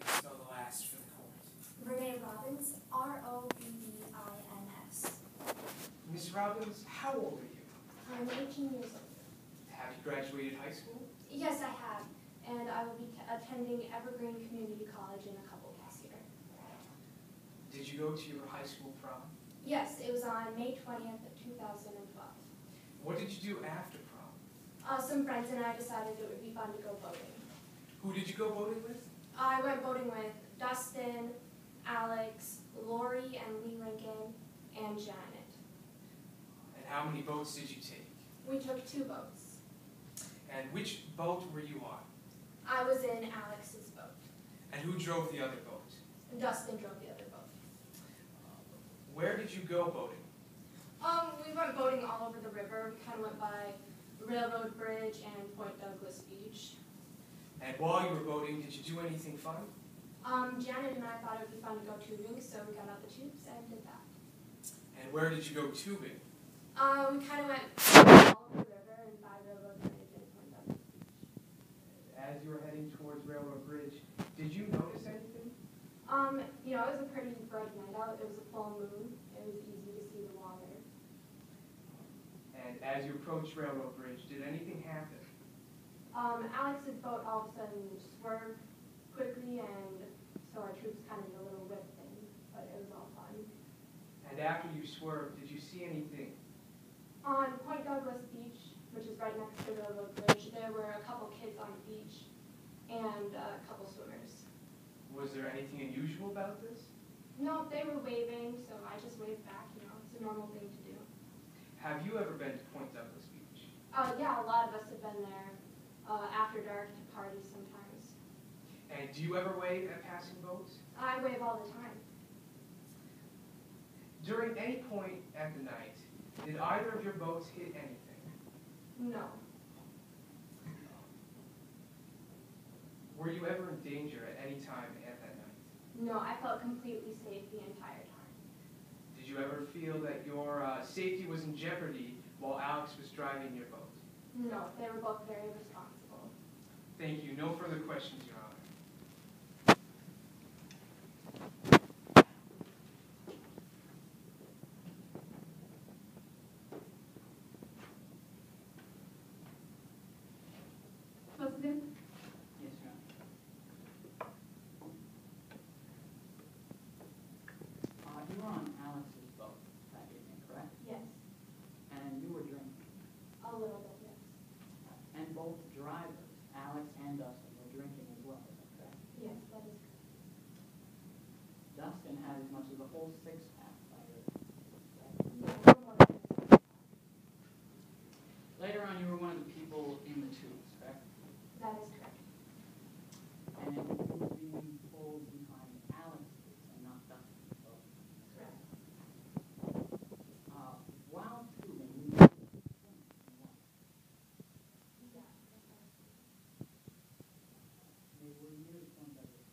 spell the last for the court. Renee Robbins, Robbins. Miss Robbins, how old are you? I'm 18 years old. Have you graduated high school? Yes, I have, and I will be attending Evergreen Community College in a couple weeks here. Did you go to your high school prom? Yes, it was on May 20th of 2012. What did you do after prom? Some friends and I decided it would be fun to go boating. Who did you go boating with? I went boating with Dustin, Alex, Lori and Lee Lincoln, and Janet. And how many boats did you take? We took 2 boats. And which boat were you on? I was in Alex's boat. And who drove the other boat? Dustin drove the other boat. Where did you go boating? We went boating all over the river. We kind of went by Railroad Bridge and Point Douglas Beach. And while you were boating, did you do anything fun? Janet and I thought it would be fun to go tubing, so we got out the tubes and did that. And where did you go tubing? We kind of went all over the river and by Railroad Bridge and Point Douglas Beach. As you were heading towards Railroad Bridge, did you notice anything? It was a pretty bright night out. It was a full moon. It was easy to see the water. And as you approached Railroad Bridge, did anything happen? Alex's boat all of a sudden swerved quickly, and so our troops kind of did a little whip thing, but it was all fun. And after you swerved, did you see anything? On Point Douglas Beach, which is right next to Railroad Bridge, there were a couple kids on the beach and a couple swimmers. Was there anything unusual about this? No, they were waving, so I just waved back. It's a normal thing to do. Have you ever been to Point Douglas Beach? Yeah, a lot of us have been there after dark to party sometimes. And do you ever wave at passing boats? I wave all the time. During any point at the night, did either of your boats hit anything? No. Were you ever in danger at any time at that night? No, I felt completely safe the entire time. Did you ever feel that your safety was in jeopardy while Alex was driving your boat? No, they were both very responsible. Thank you. No further questions, Your Honor. President? Yes, Your Honor. You were on Alex's boat that evening, correct? Yes. And you were drinking. A little bit, yes. And both drivers, Alex and Dustin, were drinking as well, is that correct? Yes, that is correct. Dustin had as much as a whole 6-pack by your right? Yeah, more than that. Later on, you were one of the people in the tubes, correct? That is correct. And you were being pulled behind Alex's and not Dustin's boat. Correct. While tubing, you were swimming in water. Yeah. They were near Point Douglas.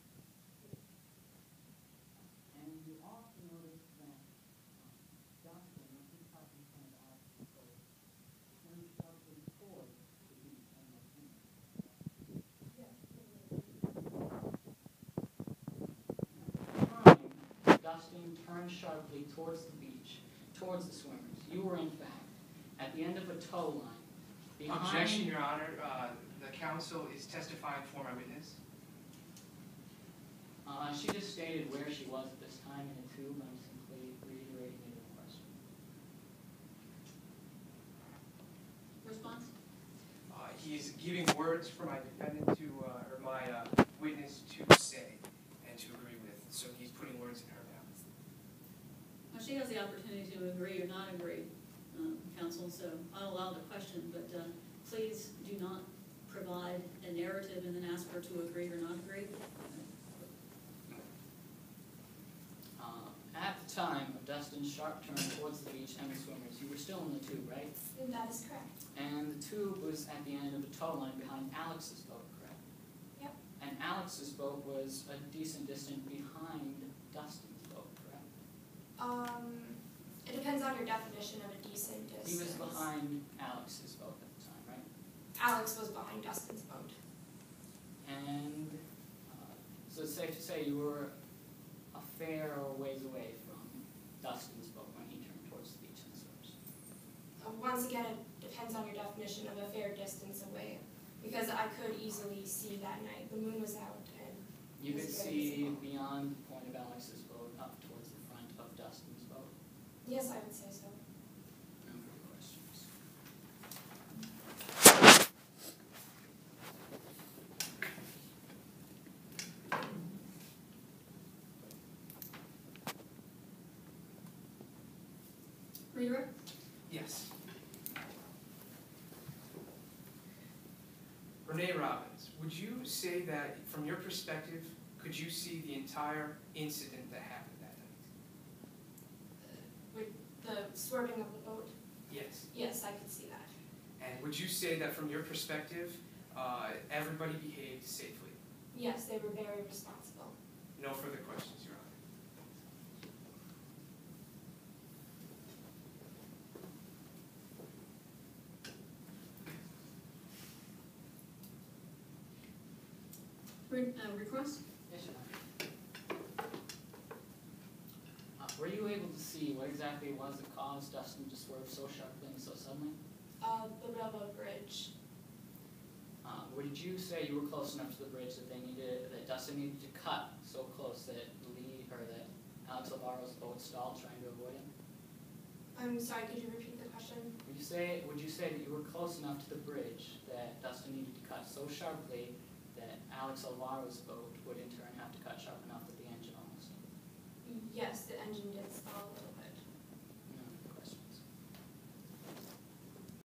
And you also noticed that Dustin, when he got in front of Alex's boat, turned sharply towards the beach and the swimmers. Dustin turned sharply towards the beach, towards the swimmers. You were, in fact, at the end of a tow line. Behind Objection, Your Honor. The counsel is testifying for my witness. She just stated where she was at this time in a tube. I'm simply reiterating the question. Response? He is giving words for my defendant to, or my witness to say and to agree with. So he's putting words in her mouth. Well, she has the opportunity to agree or not agree, counsel, so I'll allow the question, but please do not provide a narrative and then ask her to agree or not agree. At the time of Dustin's sharp turn towards the beach and the swimmers, you were still in the tube, right? That is correct. And the tube was at the end of a tow line behind Alex's boat, correct? Yep. And Alex's boat was a decent distance behind Dustin's boat, correct? It depends on your definition of a decent distance. He was behind Alex's boat at the time, right? Alex was behind Dustin's boat. And so safe to say you were a fair ways away from Dustin's boat when he turned towards the beach and the surface? Once again, it depends on your definition of a fair distance away, because I could easily see that night. The moon was out and You It could was very see visible. beyond the point of Alex's boat up towards the front of Dustin's boat. yes, I would say so. No further questions. Redirect? Yes. Renee Robbins, would you say that, from your perspective, could you see the entire incident that happened that night? With the swerving of the boat, Yes. yes, I could see that. And would you say that, from your perspective, everybody behaved safely? Yes, they were very responsible. No further questions, Your Honor. Recross? Yes, Your Honor. Were you able to see what exactly it was that caused Dustin to swerve so sharply and so suddenly? The railroad bridge, Would you say you were close enough to the bridge that Dustin needed to cut so close that that Alex Alvaro's boat stalled trying to avoid him? I'm sorry, could you repeat the question? Would you say that you were close enough to the bridge that Dustin needed to cut so sharply that Alex Alvaro's boat would in turn have to cut sharp enough that the engine almost stopped? Yes, the engine did stall a little